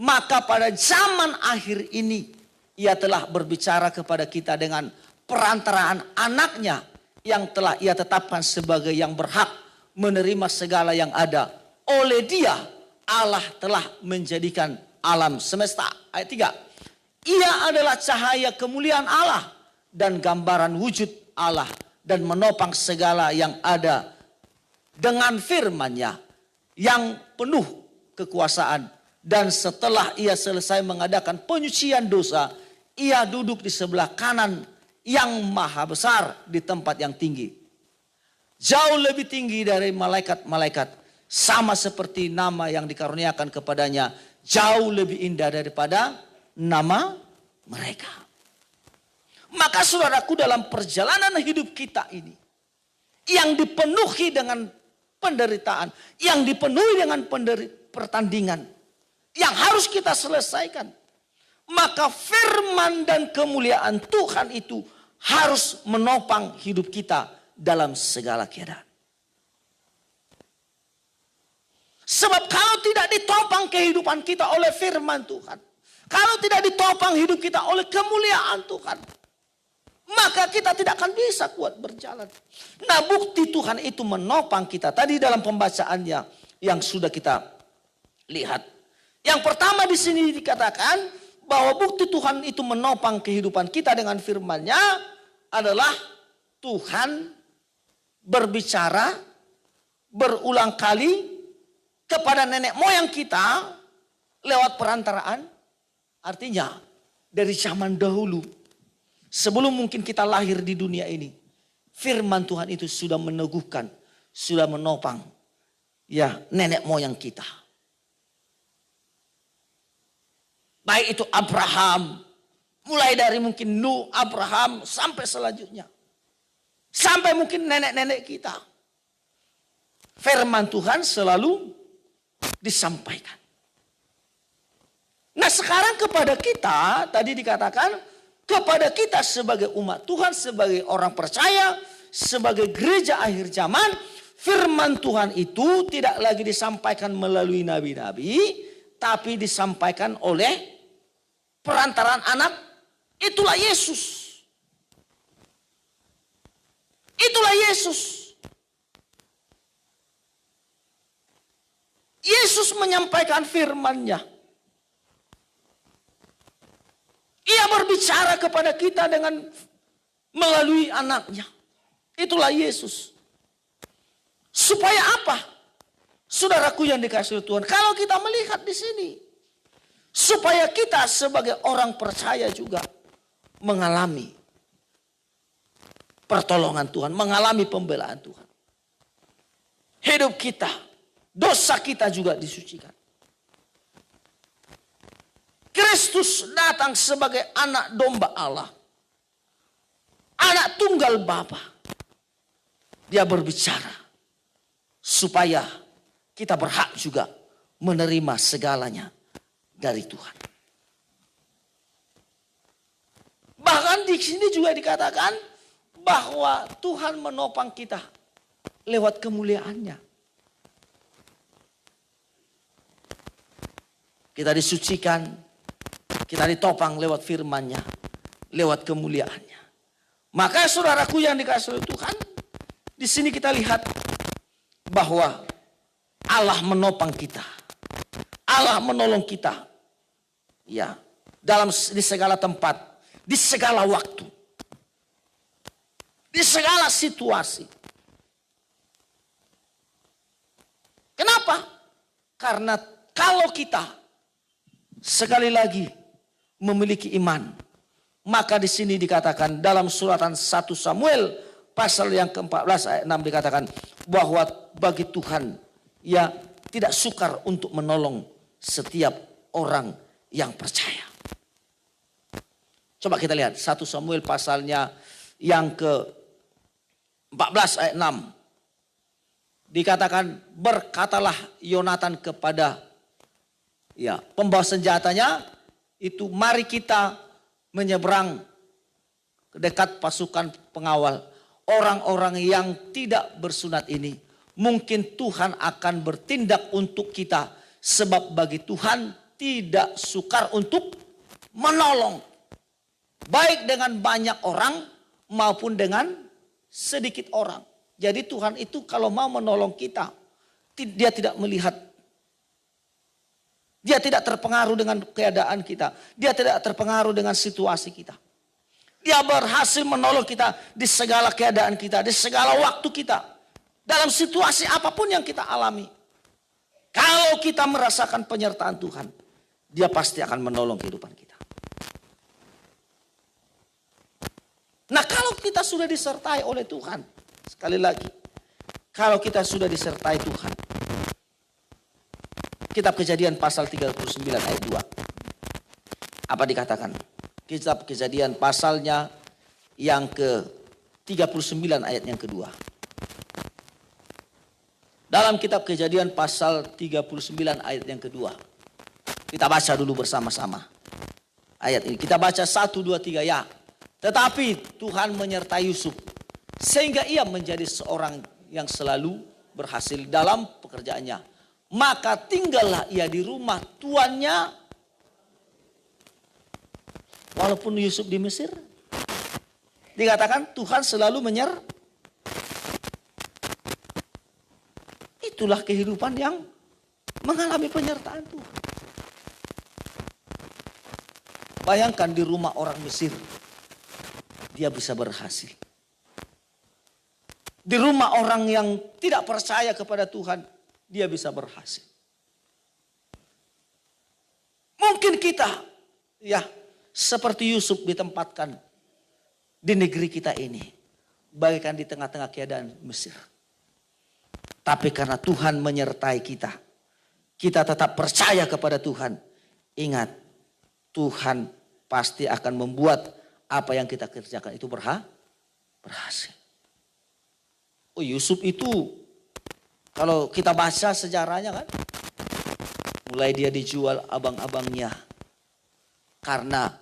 Maka pada zaman akhir ini ia telah berbicara kepada kita dengan perantaraan anaknya yang telah ia tetapkan sebagai yang berhak menerima segala yang ada. Oleh dia Allah telah menjadikan alam semesta. Ayat 3. Ia adalah cahaya kemuliaan Allah dan gambaran wujud Allah dan menopang segala yang ada dengan firman-Nya yang penuh kekuasaan. Dan setelah ia selesai mengadakan penyucian dosa, ia duduk di sebelah kanan yang maha besar di tempat yang tinggi. Jauh lebih tinggi dari malaikat-malaikat. Sama seperti nama yang dikaruniakan kepadanya. Jauh lebih indah daripada nama mereka. Maka saudaraku dalam perjalanan hidup kita ini. Yang dipenuhi dengan penderitaan. Yang dipenuhi dengan pertandingan. Yang harus kita selesaikan. Maka firman dan kemuliaan Tuhan itu harus menopang hidup kita dalam segala keadaan. Sebab kalau tidak ditopang kehidupan kita oleh firman Tuhan. Kalau tidak ditopang hidup kita oleh kemuliaan Tuhan. Maka kita tidak akan bisa kuat berjalan. Nah bukti Tuhan itu menopang kita. Tadi dalam pembacaannya yang sudah kita lihat. Yang pertama di sini dikatakan bahwa bukti Tuhan itu menopang kehidupan kita dengan firman-Nya adalah Tuhan berbicara berulang kali kepada nenek moyang kita lewat perantaraan. Artinya dari zaman dahulu, sebelum mungkin kita lahir di dunia ini, firman Tuhan itu sudah meneguhkan, sudah menopang ya nenek moyang kita. Baik itu Abraham, mulai dari mungkin Nuh, Abraham, sampai selanjutnya. Sampai mungkin nenek-nenek kita. Firman Tuhan selalu disampaikan. Nah sekarang kepada kita, tadi dikatakan, kepada kita sebagai umat Tuhan, sebagai orang percaya, sebagai gereja akhir zaman, firman Tuhan itu tidak lagi disampaikan melalui nabi-nabi, tapi disampaikan oleh perantaraan anak, itulah Yesus. Itulah Yesus. Yesus menyampaikan firman-Nya. Ia berbicara kepada kita dengan melalui anaknya. Itulah Yesus. Supaya apa? Saudaraku yang dikasihi Tuhan, kalau kita melihat di sini, supaya kita sebagai orang percaya juga mengalami pertolongan Tuhan, mengalami pembelaan Tuhan. Hidup kita, dosa kita juga disucikan. Kristus datang sebagai anak domba Allah. Anak tunggal Bapa. Dia berbicara supaya kita berhak juga menerima segalanya dari Tuhan. Bahkan di sini juga dikatakan bahwa Tuhan menopang kita lewat kemuliaannya. Kita disucikan, kita ditopang lewat firman-Nya, lewat kemuliaannya. Maka saudaraku yang dikasihi Tuhan, di sini kita lihat bahwa Allah menopang kita. Allah menolong kita. Ya, di segala tempat, di segala waktu. Di segala situasi. Kenapa? Karena kalau kita sekali lagi memiliki iman, maka di sini dikatakan dalam suratan 1 Samuel pasal yang ke-14 ayat 6 dikatakan bahwa bagi Tuhan ya tidak sukar untuk menolong setiap orang yang percaya. Coba kita lihat 1 Samuel pasalnya yang ke-14 ayat 6. Dikatakan berkatalah Yonatan kepada pembawa senjatanya itu, mari kita menyeberang ke dekat pasukan pengawal. Orang-orang yang tidak bersunat ini, mungkin Tuhan akan bertindak untuk kita. Sebab bagi Tuhan tidak sukar untuk menolong. Baik dengan banyak orang maupun dengan sedikit orang. Jadi Tuhan itu kalau mau menolong kita, dia tidak melihat. Dia tidak terpengaruh dengan keadaan kita. Dia tidak terpengaruh dengan situasi kita. Dia berhasil menolong kita di segala keadaan kita, di segala waktu kita. Dalam situasi apapun yang kita alami. Kalau kita merasakan penyertaan Tuhan, dia pasti akan menolong kehidupan kita. Nah kalau kita sudah disertai oleh Tuhan, sekali lagi, kalau kita sudah disertai Tuhan, Kitab Kejadian pasal 39 ayat 2. Apa dikatakan? Kitab Kejadian pasalnya yang ke-39 ayat yang kedua. Dalam Kitab Kejadian pasal 39 ayat yang kedua. Kita baca dulu bersama-sama ayat ini. Kita baca 1, 2, 3 ya. Tetapi Tuhan menyertai Yusuf sehingga ia menjadi seorang yang selalu berhasil dalam pekerjaannya. Maka tinggallah ia di rumah tuannya. Walaupun Yusuf di Mesir, dikatakan Tuhan selalu itulah kehidupan yang mengalami penyertaan Tuhan. Bayangkan di rumah orang Mesir, dia bisa berhasil. Di rumah orang yang tidak percaya kepada Tuhan, dia bisa berhasil. Mungkin kita, ya, seperti Yusuf ditempatkan di negeri kita ini, bagaikan di tengah-tengah keadaan Mesir. Tapi karena Tuhan menyertai kita, kita tetap percaya kepada Tuhan. Ingat, Tuhan pasti akan membuat apa yang kita kerjakan itu berhasil. Oh, Yusuf itu kalau kita baca sejarahnya kan, mulai dia dijual abang-abangnya karena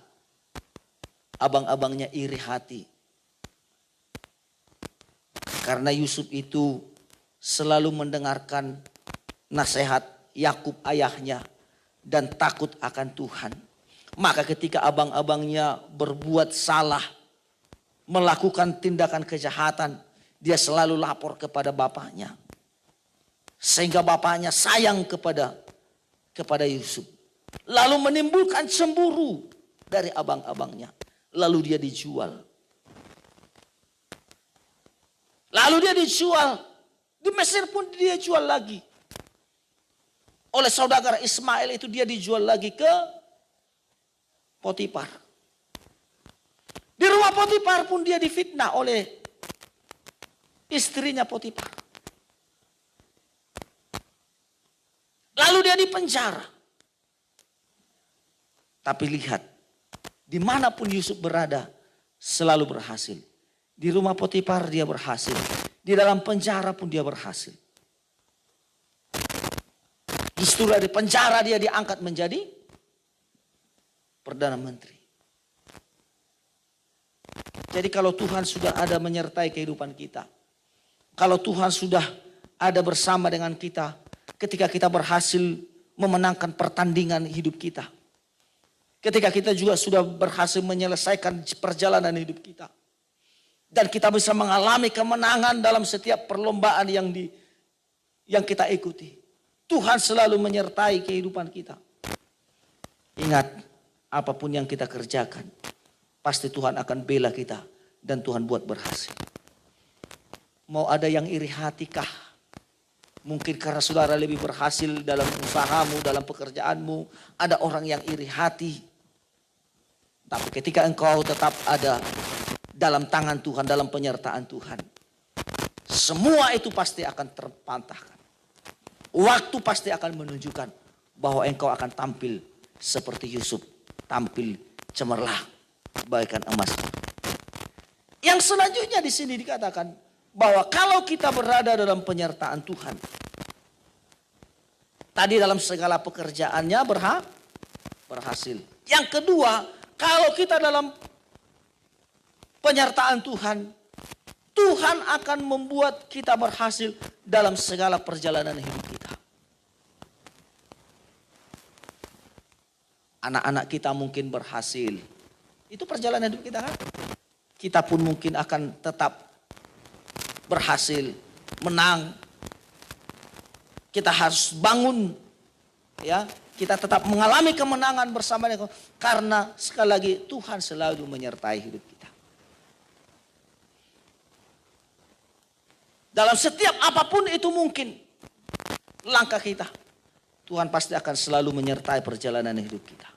abang-abangnya iri hati. Karena Yusuf itu selalu mendengarkan nasihat Yakub ayahnya dan takut akan Tuhan. Maka ketika abang-abangnya berbuat salah, melakukan tindakan kejahatan, dia selalu lapor kepada bapaknya. Sehingga bapaknya sayang kepada Yusuf. Lalu menimbulkan cemburu dari abang-abangnya. Lalu dia dijual. Di Mesir pun dia jual lagi. Oleh saudara Ismail itu dia dijual lagi ke Potifar. Di rumah Potifar pun dia difitnah oleh istrinya Potifar. Lalu dia dipenjara. Tapi lihat, dimanapun Yusuf berada selalu berhasil. Di rumah Potifar dia berhasil. Di dalam penjara pun dia berhasil. Justru dari penjara dia diangkat menjadi Perdana Menteri. Jadi kalau Tuhan sudah ada menyertai kehidupan kita. Kalau Tuhan sudah ada bersama dengan kita. Ketika kita berhasil memenangkan pertandingan hidup kita. Ketika kita juga sudah berhasil menyelesaikan perjalanan hidup kita. Dan kita bisa mengalami kemenangan dalam setiap perlombaan yang kita ikuti. Tuhan selalu menyertai kehidupan kita. Ingat, apapun yang kita kerjakan, pasti Tuhan akan bela kita dan Tuhan buat berhasil. Mau ada yang iri hati kah? Mungkin karena saudara lebih berhasil dalam usahamu, dalam pekerjaanmu, ada orang yang iri hati. Tapi ketika engkau tetap ada dalam tangan Tuhan, dalam penyertaan Tuhan, semua itu pasti akan terpatahkan. Waktu pasti akan menunjukkan bahwa engkau akan tampil seperti Yusuf, tampil cemerlang bagaikan emas. Yang selanjutnya di sini dikatakan bahwa kalau kita berada dalam penyertaan Tuhan, tadi dalam segala pekerjaannya berhasil. Yang kedua, kalau kita dalam penyertaan Tuhan, Tuhan akan membuat kita berhasil dalam segala perjalanan hidup kita. Anak-anak kita mungkin berhasil. Itu perjalanan hidup kita kan? Kita pun mungkin akan tetap berhasil, menang. Kita harus bangun, ya. Kita tetap mengalami kemenangan bersama dengan, karena sekali lagi Tuhan selalu menyertai hidup kita. Dalam setiap apapun itu mungkin langkah kita, Tuhan pasti akan selalu menyertai perjalanan hidup kita.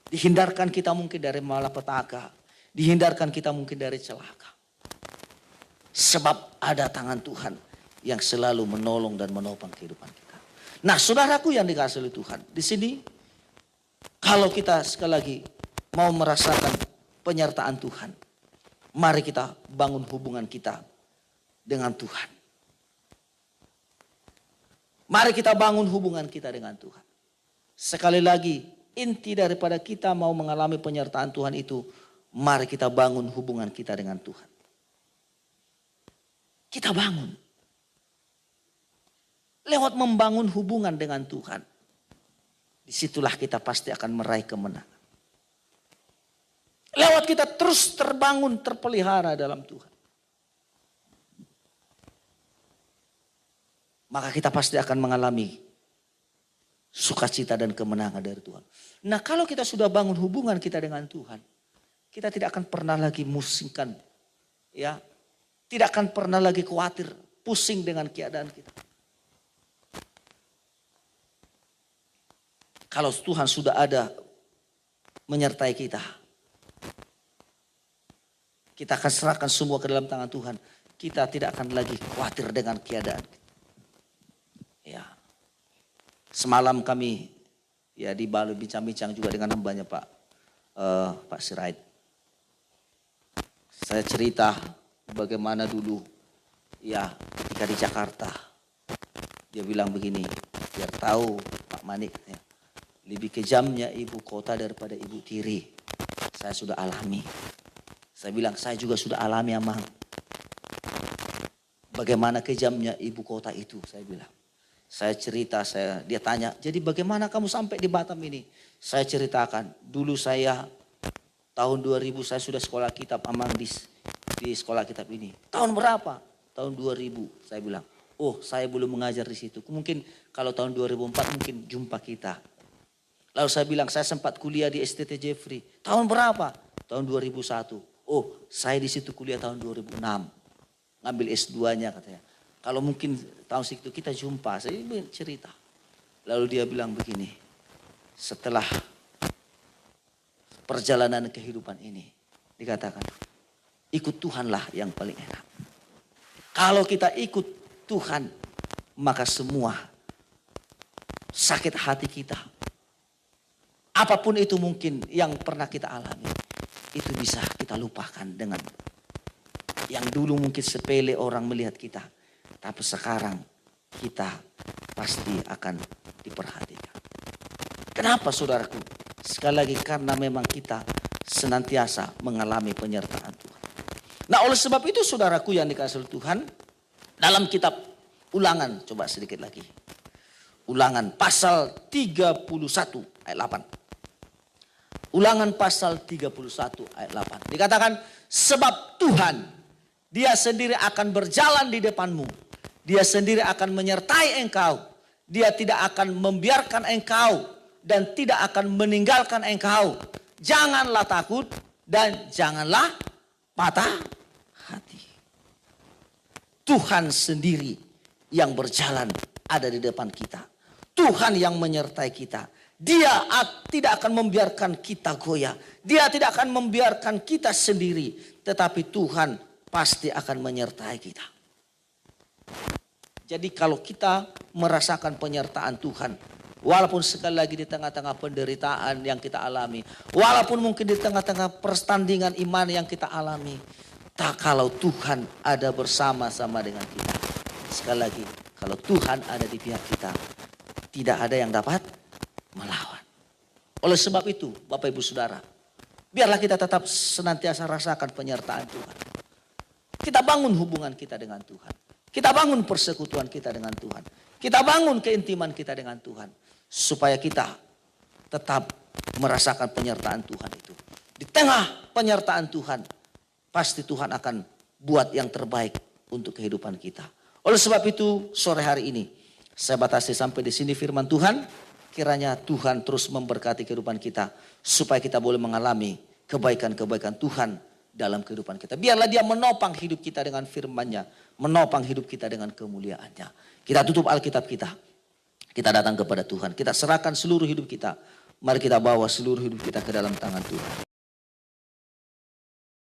Dihindarkan kita mungkin dari malapetaka, dihindarkan kita mungkin dari celaka. Sebab ada tangan Tuhan yang selalu menolong dan menopang kehidupan kita. Nah, saudaraku yang dikasihi oleh Tuhan, di sini kalau kita sekali lagi mau merasakan penyertaan Tuhan, mari kita bangun hubungan kita dengan Tuhan. Mari kita bangun hubungan kita dengan Tuhan. Sekali lagi, inti daripada kita mau mengalami penyertaan Tuhan itu, mari kita bangun hubungan kita dengan Tuhan. Kita bangun. Lewat membangun hubungan dengan Tuhan, disitulah kita pasti akan meraih kemenangan. Lewat kita terus terbangun, terpelihara dalam Tuhan, maka kita pasti akan mengalami sukacita dan kemenangan dari Tuhan. Nah, kalau kita sudah bangun hubungan kita dengan Tuhan, kita tidak akan pernah lagi musingkan, ya, tidak akan pernah lagi khawatir, pusing dengan keadaan kita. Kalau Tuhan sudah ada menyertai kita, kita akan serahkan semua ke dalam tangan Tuhan. Kita tidak akan lagi khawatir dengan keadaan. Ya, semalam kami ya di Bali bincang-bincang juga dengan hambanya Pak Sirait. Saya cerita bagaimana dulu ya ketika di Jakarta. Dia bilang begini, biar tahu Pak Manik, ya, lebih kejamnya ibu kota daripada ibu tiri. Saya sudah alami. Saya bilang saya juga sudah alami, Amang. Bagaimana kejamnya ibu kota itu, saya bilang. Saya cerita, dia tanya, jadi bagaimana kamu sampai di Batam ini? Saya ceritakan, dulu saya tahun 2000 saya sudah sekolah kitab, Amang, di sekolah kitab ini. Tahun berapa? Tahun 2000, saya bilang. Oh, saya belum mengajar di situ. Mungkin kalau tahun 2004 mungkin jumpa kita. Lalu saya bilang, saya sempat kuliah di STT Jeffrey. Tahun berapa? Tahun 2001. Oh, saya di situ kuliah tahun 2006. Ngambil S2-nya katanya. Kalau mungkin tahun segitu kita jumpa, saya cerita. Lalu dia bilang begini, setelah perjalanan kehidupan ini, dikatakan, ikut Tuhanlah yang paling enak. Kalau kita ikut Tuhan, maka semua sakit hati kita, apapun itu mungkin yang pernah kita alami, itu bisa kita lupakan dengan yang dulu mungkin sepele orang melihat kita. Tapi sekarang kita pasti akan diperhatikan. Kenapa saudaraku? Sekali lagi karena memang kita senantiasa mengalami penyertaan Tuhan. Nah, oleh sebab itu saudaraku yang dikasihi Tuhan, dalam kitab Ulangan, coba sedikit lagi. Ulangan pasal 31 ayat 8. Ulangan pasal 31 ayat 8. Dikatakan, sebab Tuhan, Dia sendiri akan berjalan di depanmu. Dia sendiri akan menyertai engkau. Dia tidak akan membiarkan engkau dan tidak akan meninggalkan engkau. Janganlah takut dan janganlah patah hati. Tuhan sendiri yang berjalan ada di depan kita. Tuhan yang menyertai kita. Dia tidak akan membiarkan kita goyah. Dia tidak akan membiarkan kita sendiri. Tetapi Tuhan pasti akan menyertai kita. Jadi kalau kita merasakan penyertaan Tuhan, walaupun sekali lagi di tengah-tengah penderitaan yang kita alami, walaupun mungkin di tengah-tengah pertandingan iman yang kita alami, tak kalau Tuhan ada bersama-sama dengan kita. Sekali lagi, kalau Tuhan ada di pihak kita, tidak ada yang dapat melawan. Oleh sebab itu, Bapak Ibu Saudara, biarlah kita tetap senantiasa rasakan penyertaan Tuhan. Kita bangun hubungan kita dengan Tuhan. Kita bangun persekutuan kita dengan Tuhan. Kita bangun keintiman kita dengan Tuhan. Supaya kita tetap merasakan penyertaan Tuhan itu. Di tengah penyertaan Tuhan, pasti Tuhan akan buat yang terbaik untuk kehidupan kita. Oleh sebab itu, sore hari ini, saya batasi sampai di sini firman Tuhan. Kiranya Tuhan terus memberkati kehidupan kita. Supaya kita boleh mengalami kebaikan-kebaikan Tuhan dalam kehidupan kita. Biarlah Dia menopang hidup kita dengan firman-Nya. Menopang hidup kita dengan kemuliaan-Nya. Kita tutup Alkitab kita. Kita datang kepada Tuhan. Kita serahkan seluruh hidup kita. Mari kita bawa seluruh hidup kita ke dalam tangan Tuhan.